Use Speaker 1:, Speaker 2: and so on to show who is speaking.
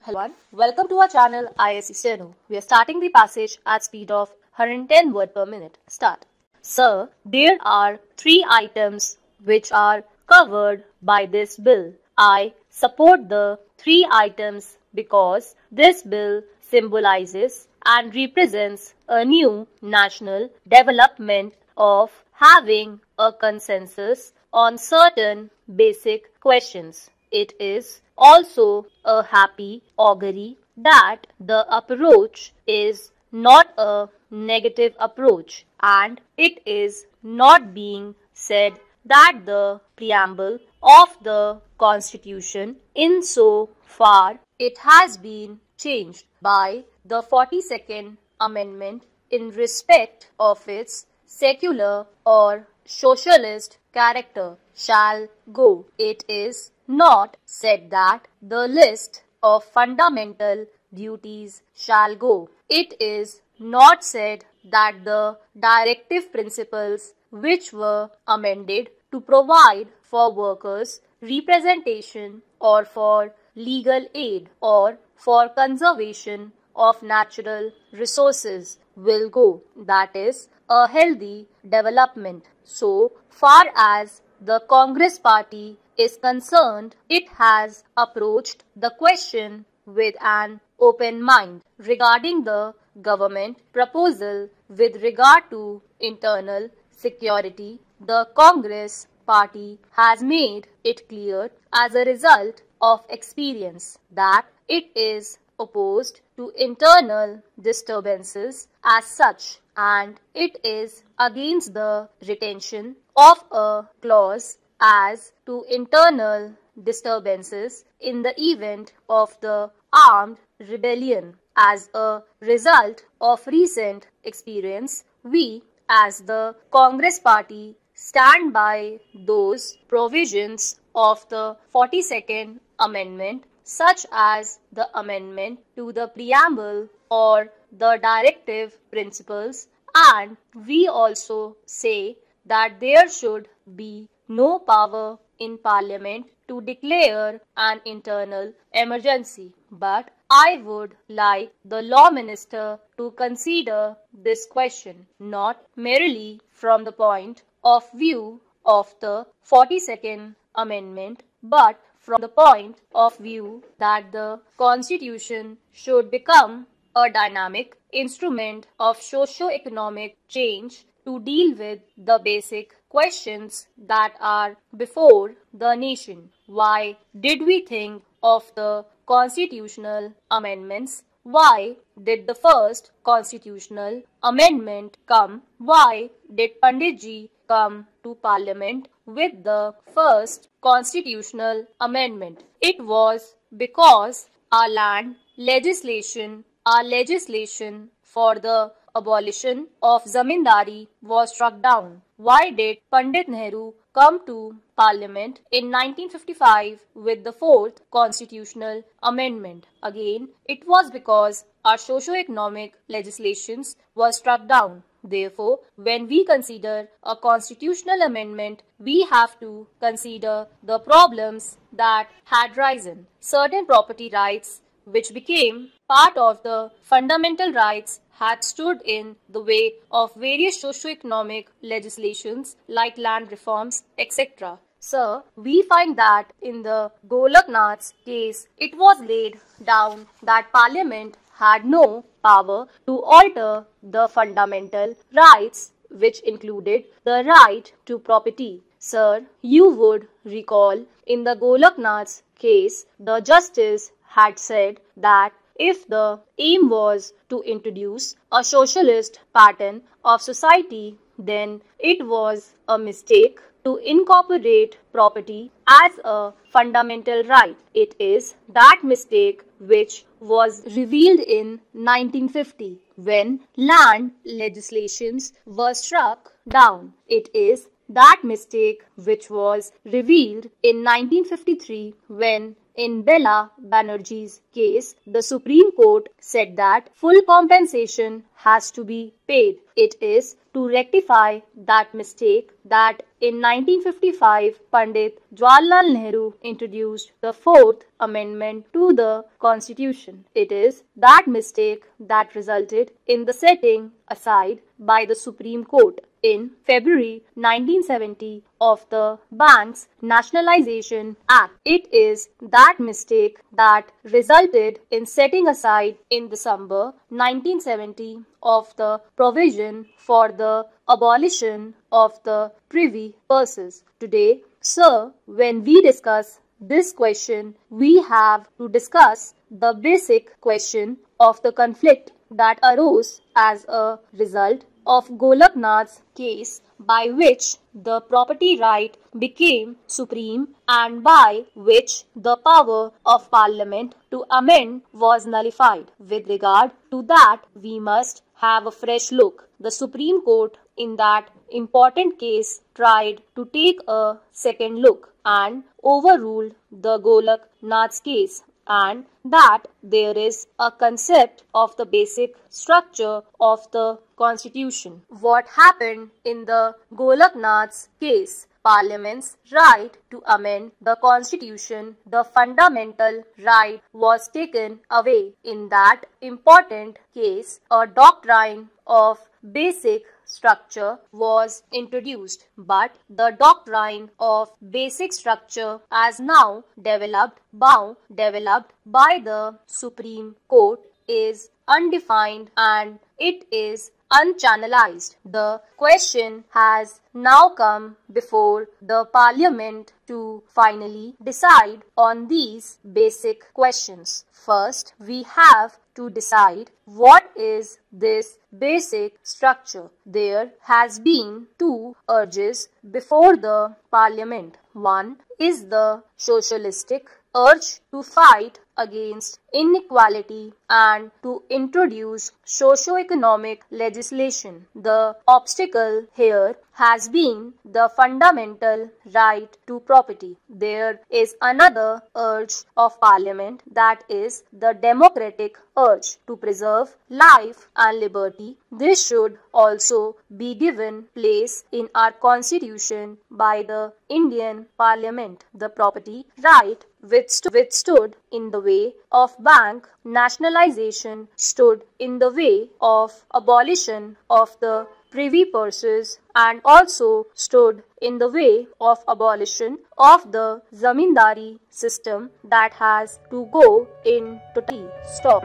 Speaker 1: Hello everyone, welcome to our channel ISC Steno. We are starting the passage at speed of 110 words per minute. Start. Sir, there are three items which are covered by this bill. I support the three items because this bill symbolizes and represents a new national development of having a consensus on certain basic questions. It is also a happy augury that the approach is not a negative approach, and it is not being said that the preamble of the Constitution, in so far it has been changed by the 42nd Amendment in respect of its secular or socialist character, shall go. It is not said that the list of fundamental duties shall go. It is not said that the directive principles which were amended to provide for workers' representation or for legal aid or for conservation of natural resources will go. That is a healthy development. So far as the Congress Party is concerned, it has approached the question with an open mind regarding the government proposal with regard to internal security. The Congress Party has made it clear as a result of experience that it is opposed to internal disturbances as such, and it is against the retention of a clause as to internal disturbances in the event of the armed rebellion. As a result of recent experience, we as the Congress Party stand by those provisions of the 42nd Amendment, such as the amendment to the preamble or the directive principles, and we also say that there should be no power in Parliament to declare an internal emergency. But I would like the Law Minister to consider this question not merely from the point of view of the 42nd Amendment, but from the point of view that the Constitution should become a dynamic instrument of socio-economic change to deal with the basic questions that are before the nation. Why did we think of the constitutional amendments? Why did the first constitutional amendment come? Why did Panditji come to Parliament with the first constitutional amendment? It was because our legislation for the abolition of zamindari was struck down. Why did Pandit Nehru come to Parliament in 1955 with the fourth constitutional amendment? Again, it was because our socio-economic legislations were struck down. Therefore, when we consider a constitutional amendment, we have to consider the problems that had risen. Certain property rights, which became part of the fundamental rights, had stood in the way of various socio-economic legislations like land reforms, etc. Sir, we find that in the Golaknath's case, it was laid down that Parliament had no power to alter the fundamental rights, which included the right to property. Sir, you would recall in the Golaknath's case, the justice had said that if the aim was to introduce a socialist pattern of society, then it was a mistake to incorporate property as a fundamental right. It is that mistake which was revealed in 1950 when land legislations were struck down. It is that mistake which was revealed in 1953 when In Bela Banerjee's case, the Supreme Court said that full compensation has to be paid. It is to rectify that mistake that in 1955 Pandit Jawaharlal Nehru introduced the Fourth Amendment to the Constitution. It is that mistake that resulted in the setting aside by the Supreme Court in February 1970 of the Banks Nationalization Act. It is that mistake that resulted in setting aside in December 1970 of the provision for the abolition of the Privy Purses. Today, sir, when we discuss this question, we have to discuss the basic question of the conflict that arose as a result of Golak Nath's case, by which the property right became supreme and by which the power of Parliament to amend was nullified. With regard to that, we must have a fresh look. The Supreme Court in that important case tried to take a second look and overruled the Golak Nath's case, and that there is a concept of the basic structure of the Constitution. What happened in the Golak Nath's case? Parliament's right to amend the Constitution, the fundamental right, was taken away. In that important case, a doctrine of basic structure was introduced, but the doctrine of basic structure as now developed by the Supreme Court is undefined and it is unchannelized. The question has now come before the Parliament to finally decide on these basic questions. First, we have to decide what is this basic structure. There has been two urges before the Parliament. One is the socialistic urge to fight against inequality and to introduce socio-economic legislation. The obstacle here has been the fundamental right to property. There is another urge of Parliament, that is the democratic urge to preserve life and liberty. This should also be given place in our Constitution by the Indian Parliament. The property right withstood in the way of bank nationalization, stood in the way of abolition of the Privy Purses, and also stood in the way of abolition of the zamindari system that has to go in totality. Stop.